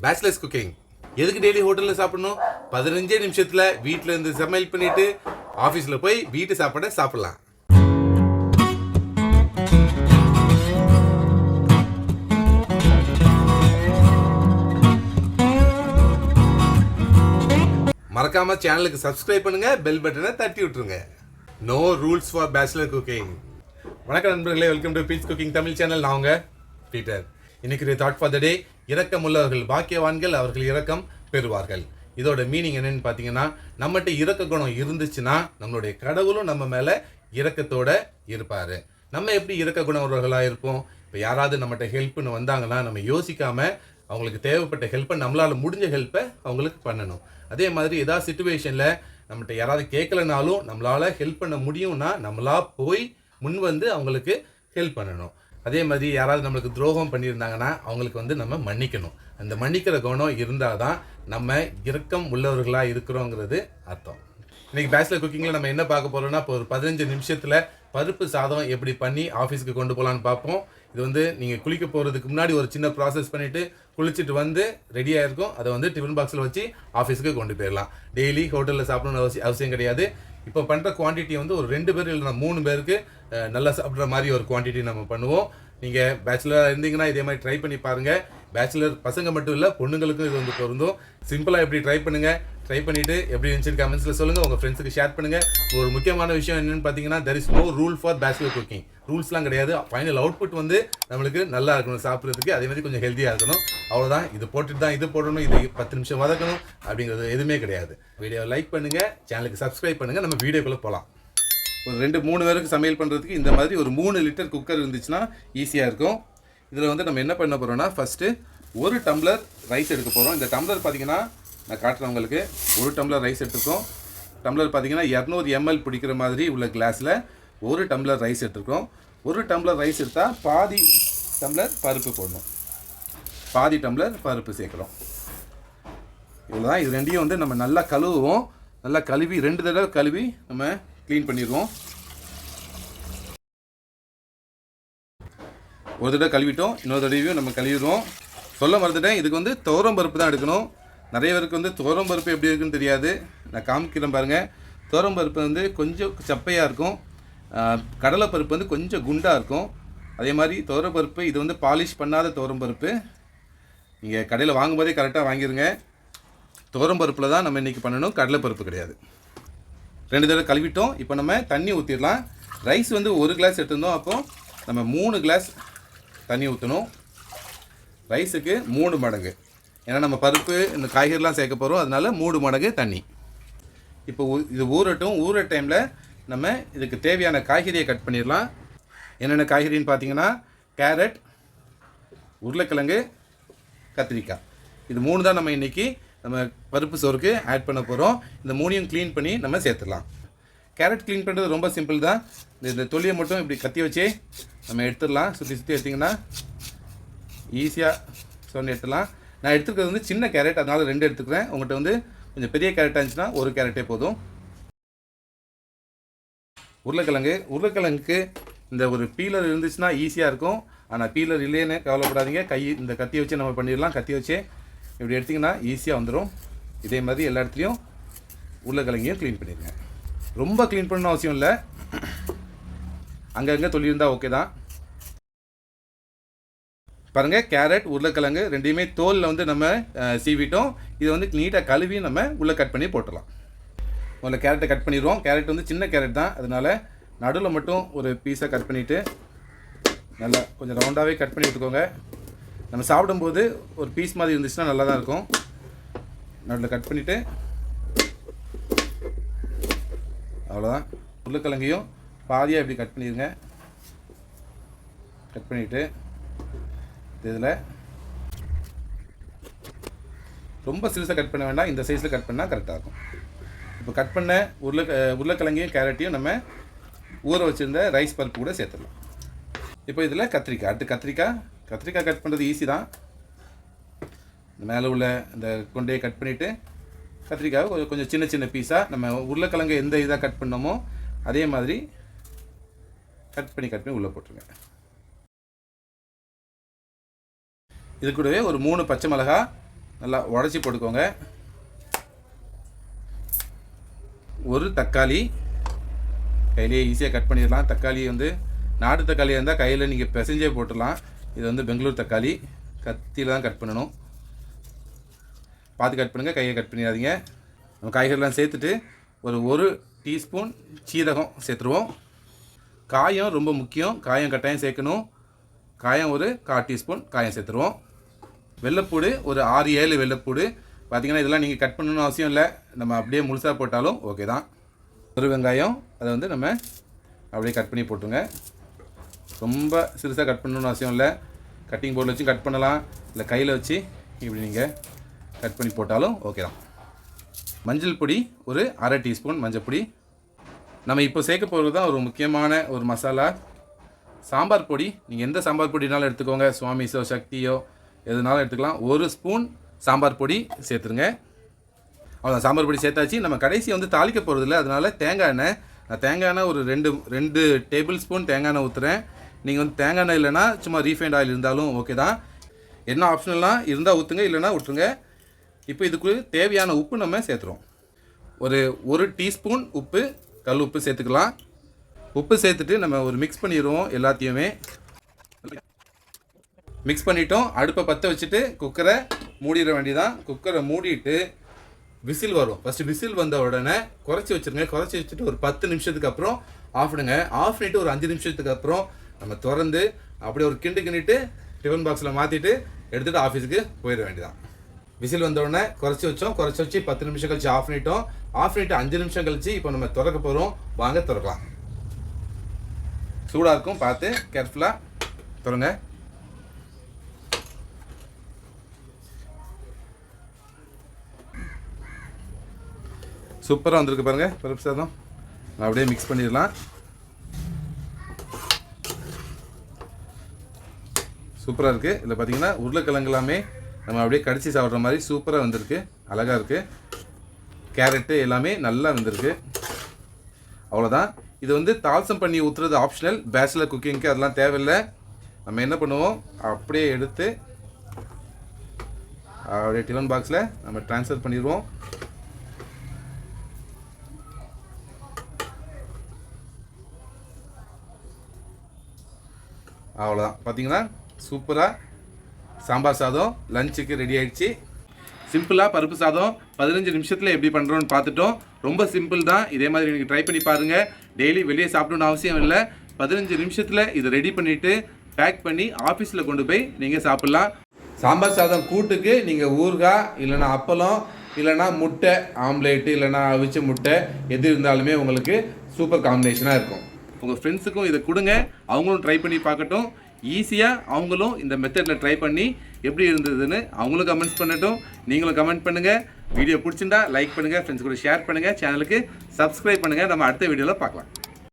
Bachelors cooking எதுக்கு daily ஹோட்டலில் சாப்பிடணும்? 15 நிமிஷத்தில் வீட்டில் இருந்து சமையல் பண்ணிட்டு ஆஃபீஸில் போய் வீட்டு சாப்பாடை சாப்பிடலாம். மறக்காம சேனலுக்கு சப்ஸ்கிரைப் பண்ணுங்க, பெல் பட்டனை தட்டி விட்டுருங்க. No rules for bachelor cooking. வணக்கம் நண்பர்களே, welcome to Pete's cooking Tamil channel. நான் உங்க பீட்டர். இன்னைக்கு தாட் ஃபார் த டே, இரக்கம் உள்ளவர்கள் பாக்கியவான்கள், அவர்கள் இரக்கம் பெறுவார்கள். இதோட மீனிங் என்னன்னு பார்த்தீங்கன்னா, நம்மகிட்ட இரக்க குணம் இருந்துச்சுன்னா நம்மளுடைய கடவுளும் நம்ம மேலே இரக்கத்தோட இருப்பார். நம்ம எப்படி இரக்க குணம் உள்ளவர்களாக இருப்போம்? இப்போ யாராவது நம்மகிட்ட ஹெல்ப்னு வந்தாங்கன்னா நம்ம யோசிக்காமல் அவங்களுக்கு தேவைப்பட்ட ஹெல்ப்பை, நம்மளால் முடிஞ்ச ஹெல்ப்பை அவங்களுக்கு பண்ணணும். அதே மாதிரி ஏதாவது சுச்சுவேஷனில் நம்மகிட்ட யாராவது கேட்கலனாலும் நம்மளால் ஹெல்ப் பண்ண முடியும்னா நம்மளா போய் முன் வந்து அவங்களுக்கு ஹெல்ப் பண்ணணும். அதே மாதிரி யாராவது நம்மளுக்கு துரோகம் பண்ணியிருந்தாங்கன்னா அவங்களுக்கு நம்ம மன்னிக்கணும். அந்த மன்னிக்கிற குணம் இருந்தால் தான் நம்ம இரக்கம் உள்ளவர்களாக இருக்கிறோங்கிறது அர்த்தம். இன்றைக்கி பேச்சுலர் குக்கிங்கில் நம்ம என்ன பார்க்க போகிறோம்னா, இப்போ ஒரு 15 நிமிஷத்தில் பருப்பு சாதம் எப்படி பண்ணி ஆஃபீஸுக்கு கொண்டு போகலான்னு பார்ப்போம். இது நீங்கள் குளிக்க போகிறதுக்கு முன்னாடி ஒரு சின்ன ப்ராசஸ் பண்ணிவிட்டு குளிச்சுட்டு வந்து ரெடியாக இருக்கும். அதை டிஃபன் பாக்ஸில் வச்சு ஆஃபீஸுக்கு கொண்டு போயிடலாம். டெய்லி ஹோட்டலில் சாப்பிடணும்னு அவசியம் கிடையாது. இப்போ பண்ணுற குவான்டிட்டி ஒரு 2 பேர் இல்லைனா 3 பேருக்கு நல்லா சாப்பிட்ற மாதிரி ஒரு குவான்டிட்டி நம்ம பண்ணுவோம். நீங்கள் பேச்சுலராக இருந்தீங்கன்னா இதே மாதிரி ட்ரை பண்ணி பாருங்கள். பேச்சுலர் பசங்க மட்டும் இல்லை, பொண்ணுங்களுக்கும் இது பொருந்தும். சிம்பிளாக எப்படி ட்ரை பண்ணுங்கள். ட்ரை பண்ணிவிட்டு எப்படி இருந்துச்சுன்னு கமெண்ட்ஸில் சொல்லுங்கள், உங்கள் ஃப்ரெண்ட்ஸுக்கு ஷேர் பண்ணுங்கள். ஒரு முக்கியமான விஷயம் என்னென்னு பார்த்தீங்கன்னா, there is no rule for bachelor cooking. ரூல்ஸ்லாம் கிடையாது. ஃபைனல் அவுட்புட் நம்மளுக்கு நல்லா இருக்கணும் சாப்பிட்றதுக்கு, அதே மாதிரி கொஞ்சம் ஹெல்த்தியாக இருக்கணும். அவ்வளோதான். இது போட்டுட்டு தான் இது போடணும், இது 10 நிமிஷம் வதக்கணும் அப்படிங்கிறது எதுவுமே கிடையாது. வீடியோவை லைக் பண்ணுங்கள், சேனலுக்கு சப்ஸ்கிரைப் பண்ணுங்கள். நம்ம வீடியோக்குள்ளே போகலாம். ஒரு 2-3 பேருக்கு சமையல் பண்ணுறதுக்கு இந்த மாதிரி ஒரு 3 லிட்டர் குக்கர் இருந்துச்சுன்னா ஈஸியாக இருக்கும். இதில் நம்ம என்ன பண்ண போகிறோம்னா, ஃபஸ்ட்டு 1 டம்ளர் ரைஸ் எடுக்க போகிறோம். இந்த டம்ளர் பார்த்திங்கன்னா நான் காட்டுறவங்களுக்கு 1 டம்ளர் ரைஸ் எடுத்துருக்கோம். டம்ளர் பார்த்திங்கன்னா 200 ml பிடிக்கிற மாதிரி உள்ள கிளாஸில் 1 டம்ளர் ரைஸ் எடுத்துருக்கோம். 1 டம்ளர் ரைஸ் எடுத்தால் பாதி டம்ளர் பருப்பு போடணும். பாதி டம்ளர் பருப்பு சேர்க்குறோம். இவ்வளோதான். இது ரெண்டையும் நம்ம நல்லா கழுவுவோம். நல்லா கழுவி 2 தடவை கழுவி நம்ம க்ளீன் பண்ணிடுவோம். ஒரு தடவை கழுவிட்டோம், இன்னொரு தடவையும் நம்ம கழுவிடுவோம். சொல்ல மறந்துட்டேன், இதுக்கு துவரம் பருப்பு தான் எடுக்கணும். நிறைய பேருக்கு துவரம் பருப்பு எப்படி இருக்குன்னு தெரியாது. நான் காமிக்கிறேன் பாருங்கள். துவரம் பருப்பு கொஞ்சம் சப்பையாக இருக்கும். கடலை பருப்பு கொஞ்சம் குண்டாக இருக்கும். அதே மாதிரி துவரம் பருப்பு இது பாலிஷ் பண்ணாத துவரம் பருப்பு. நீங்கள் கடையில் வாங்கும்போதே கரெக்டாக வாங்கிடுங்க. துவரம் பருப்பில் தான் நம்ம இன்றைக்கி பண்ணணும், கடலை பருப்பு கிடையாது. 2 தடவை கழுவிட்டோம். இப்போ நம்ம தண்ணி ஊற்றிடலாம். ரைஸ் 1 கிளாஸ் எடுத்துருந்தோம், அப்போது நம்ம 3 கிளாஸ் தண்ணி ஊற்றணும். ரைஸுக்கு 3 மடங்கு. ஏன்னா நம்ம பருப்பு இந்த காய்கறிலாம் சேர்க்க போகிறோம், அதனால 3 மடங்கு தண்ணி. இப்போ இது ஊறட்டும். ஊற டைமில் நம்ம இதுக்கு தேவையான காய்கறியை கட் பண்ணிடலாம். என்னென்ன காய்கறின்னு பார்த்தீங்கன்னா, கேரட், உருளைக்கிழங்கு, கத்திரிக்காய். இது 3 தான் நம்ம இன்றைக்கி நம்ம பருப்பு சோறுக்கு ஆட் பண்ண போகிறோம். இந்த 3ஐயும் க்ளீன் பண்ணி நம்ம சேர்த்துடலாம். கேரட் க்ளீன் பண்ணுறது ரொம்ப சிம்பிள் தான். இந்த தொலியை மட்டும் இப்படி கத்தி வச்சு நம்ம எடுத்துடலாம். சுற்றி எடுத்திங்கன்னா ஈஸியாக சொன்ன எடுத்துடலாம். நான் எடுத்துக்கிறது சின்ன கேரட், அதனால் 2 எடுத்துக்கிறேன். உங்கள்கிட்ட கொஞ்சம் பெரிய கேரட்டாக இருந்துச்சுன்னா 1 கேரட்டே போதும். உருளைக்கிழங்குக்கு இந்த ஒரு பீலர் இருந்துச்சுன்னா ஈஸியாக இருக்கும். ஆனால் பீலர் இல்லைன்னு கவலைப்படாதீங்க. இந்த கத்தியை வச்சு நம்ம பண்ணிடலாம். கத்தி வச்சு இப்படி எடுத்திங்கன்னா ஈஸியாக வந்துடும். இதே மாதிரி எல்லா இடத்துலையும் உருளைக்கிழங்கையும் க்ளீன் பண்ணிடுங்க. ரொம்ப க்ளீன் பண்ணணும் அவசியம் இல்லை, அங்கங்கே தொல்லியிருந்தால் ஓகே தான். பாருங்கள், கேரட், உருளைக்கிழங்கு ரெண்டையுமே தோலில் நம்ம சீவிட்டோம். இது நீட்டாக கழுவி நம்ம உள்ளே கட் பண்ணி போட்டுடலாம். முதல்ல கேரட்டை கட் பண்ணிடுவோம். கேரட் சின்ன கேரட் தான், அதனால் நடுவில் மட்டும் ஒரு பீஸை கட் பண்ணிவிட்டு நல்லா கொஞ்சம் ரவுண்டாகவே கட் பண்ணி விட்டுக்கோங்க. நம்ம சாப்பிடும்போது ஒரு பீஸ் மாதிரி இருந்துச்சுன்னா நல்லா தான் இருக்கும். நடுவில் கட் பண்ணிவிட்டு அவ்வளோதான். உருளைக்கிழங்கையும் பாதியாக இப்படி கட் பண்ணிடுங்க. கட் பண்ணிவிட்டு இதில் ரொம்ப சிறுசாக கட் பண்ண வேண்டாம், இந்த சைஸில் கட் பண்ணால் கரெக்டாக இருக்கும். இப்போ கட் பண்ண உருளைக்கிழங்கையும் கேரட்டையும் நம்ம ஊற வச்சுருந்த ரைஸ் பருப்பு கூட சேர்த்துடலாம். இப்போ இதில் கத்திரிக்காய். அடுத்து கத்திரிக்காய் கட் பண்ணுறது ஈஸி தான். மேலே உள்ள இந்த கொண்டையை கட் பண்ணிவிட்டு கத்திரிக்காய் கொஞ்சம் சின்ன சின்ன பீஸாக நம்ம உருளைக்கிழங்கு எந்த இதாக கட் பண்ணோமோ அதே மாதிரி கட் பண்ணி உள்ளே போட்டுருங்க. இது கூடவே ஒரு 3 பச்சை மிளகாய், நல்லா உடச்சி போட்டுக்கோங்க. ஒரு தக்காளி கையிலேயே ஈஸியாக கட் பண்ணிடலாம். தக்காளி வந்து நாட்டு தக்காளியாக இருந்தால் கையில் நீங்கள் பிசைஞ்சே போட்டுடலாம். இது வந்து பெங்களூர் தக்காளி, கத்தியில் தான் கட் பண்ணணும். பார்த்து கட் பண்ணுங்கள், கையை கட் பண்ணிடாதீங்க. நம்ம காய்கறிலாம் சேர்த்துட்டு ஒரு டீஸ்பூன் சீரகம் சேர்த்துருவோம். காயம் ரொம்ப முக்கியம், காயம் கட்டாயம் சேர்க்கணும். காயம் ஒரு 1/4 டீஸ்பூன் காயம் சேர்த்துருவோம். வெள்ளைப்பூடு ஒரு 6-7 வெள்ளைப்பூடு. பார்த்திங்கன்னா இதெல்லாம் நீங்கள் கட் பண்ணணும்னு அவசியம் இல்லை, நம்ம அப்படியே முழுசாக போட்டாலும் ஓகே தான். ஒரு வெங்காயம், அதை வந்து நம்ம அப்படியே கட் பண்ணி போட்டுருங்க. ரொம்ப சிறுசாக கட் பண்ணணும்னு அவசியம் இல்லை, கட்டிங் போர்டில் வச்சு கட் பண்ணலாம், இல்லை கையில் வச்சு இப்படி நீங்கள் கட் பண்ணி போட்டாலும் ஓகே தான். மஞ்சள் பொடி ஒரு 1/2 டீஸ்பூன் மஞ்சள் பொடி. நம்ம இப்போ சேர்க்க போகிறது தான் ஒரு முக்கியமான ஒரு மசாலா, சாம்பார் பொடி. நீங்கள் எந்த சாம்பார் பொடினாலும் எடுத்துக்கோங்க, சுவாமிஸோ சக்தியோ எதுனாலும் எடுத்துக்கலாம். 1 ஸ்பூன் சாம்பார் பொடி சேர்த்துருங்க. அவ்வளோ சாம்பார் பொடி சேர்த்தாச்சு. நம்ம கடைசி வந்து தாளிக்க போகிறதில்ல, அதனால் தேங்காய் எண்ணெய், நான் தேங்காய் எண்ணெய் ஒரு 2 டேபிள் ஸ்பூன் தேங்காய் எண்ணெய் ஊற்றுறேன். நீங்கள் வந்து தேங்காய் எண்ணெய் இல்லைனா சும்மா ரீஃபைண்ட் ஆயில் இருந்தாலும் ஓகே தான். என்ன ஆப்ஷனல்லாம் இருந்தால் ஊற்றுங்க, இல்லைனா விட்டுருங்க. இப்போ இதுக்கு தேவையான உப்பு நம்ம சேர்த்துறோம். ஒரு டீஸ்பூன் உப்பு, கல் உப்பு சேர்த்துக்கலாம். உப்பு சேர்த்துட்டு நம்ம ஒரு மிக்ஸ் பண்ணிடுவோம். எல்லாத்தையுமே மிக்ஸ் பண்ணிட்டோம். அடுப்பை பற்ற வச்சுட்டு குக்கரை மூடிட வேண்டியதான். குக்கரை மூடிட்டு விசில் வரும். ஃபஸ்ட்டு விசில் வந்த உடனே குறைச்சி வச்சுருங்க. குறைச்சி வச்சுட்டு ஒரு 10 நிமிஷத்துக்கு அப்புறம் ஆஃப் பண்ணுங்க. ஆஃப் பண்ணிவிட்டு ஒரு 5 நிமிஷத்துக்கு அப்புறம் நம்ம திறந்து அப்படியே ஒரு கிண்டிட்டு டிஃபன் பாக்ஸில் மாற்றிட்டு எடுத்துகிட்டு ஆஃபீஸுக்கு போயிட வேண்டியதான். விசில் வந்தோடனே குறைச்சி வச்சு 10 நிமிஷம் கழிச்சு ஆஃப் பண்ணிட்டோம். ஆஃப் பண்ணிவிட்டு 5 நிமிஷம் கழிச்சு இப்போ நம்ம திறக்க போகிறோம். வாங்க திறக்கலாம். சூடாக இருக்கும், பார்த்து கேர்ஃபுல்லாக திறங்க. சூப்பராக வந்திருக்கு பாருங்கள் பருப்பு சாதம். அப்படியே மிக்ஸ் பண்ணிடலாம். சூப்பராக இருக்குது. இதில் பார்த்தீங்கன்னா உருளைக்கிழங்கு எல்லாமே நம்ம அப்படியே கடிச்சு சாப்பிட்ற மாதிரி சூப்பராக வந்திருக்கு, அழகாக இருக்குது. கேரட்டு எல்லாமே நல்லா வந்திருக்கு. அவ்வளோதான். இது வந்து தால்சம் பண்ணி ஊற்றுறது ஆப்ஷனல், பேச்சுலர் குக்கிங்க்கு அதெல்லாம் தேவையில்லை. நம்ம என்ன பண்ணுவோம், அப்படியே எடுத்து அப்படியே டிஃபன் பாக்ஸில் நம்ம ட்ரான்ஸ்ஃபர் பண்ணிடுவோம். அவ்வளோதான். பார்த்தீங்கன்னா சூப்பராக சாம்பார் சாதம் லஞ்சுக்கு ரெடி ஆகிடுச்சு. சிம்பிளாக பருப்பு சாதம் 15 நிமிஷத்தில் எப்படி பண்ணுறோன்னு பார்த்துட்டோம். ரொம்ப சிம்பிள் தான். இதே மாதிரி நீங்கள் ட்ரை பண்ணி பாருங்கள். டெய்லி வெளியே சாப்பிடணும்னு அவசியம் இல்லை. 15 நிமிஷத்தில் இதை ரெடி பண்ணிவிட்டு பேக் பண்ணி ஆஃபீஸில் கொண்டு போய் நீங்கள் சாப்பிட்லாம். சாம்பார் சாதம் கூட்டுக்கு நீங்கள் ஊறுகாய், இல்லைனா அப்பளம், இல்லைனா முட்டை ஆம்லேட்டு, இல்லைனா அவிச்ச முட்டை எது இருந்தாலுமே உங்களுக்கு சூப்பர் காம்பினேஷனாக இருக்கும். உங்கள் ஃப்ரெண்ட்ஸுக்கும் இதை கொடுங்க, அவங்களும் ட்ரை பண்ணி பார்க்கட்டும். ஈஸியாக அவங்களும் இந்த மெத்தடில் ட்ரை பண்ணி எப்படி இருந்ததுன்னு அவங்களும் கமெண்ட்ஸ் பண்ணட்டும், நீங்களும் கமெண்ட் பண்ணுங்கள். வீடியோ பிடிச்சிருந்தா லைக் பண்ணுங்கள், ஃப்ரெண்ட்ஸ் கூட ஷேர் பண்ணுங்கள், சேனலுக்கு சப்ஸ்கிரைப் பண்ணுங்கள். நம்ம அடுத்த வீடியோவில் பார்க்கலாம்.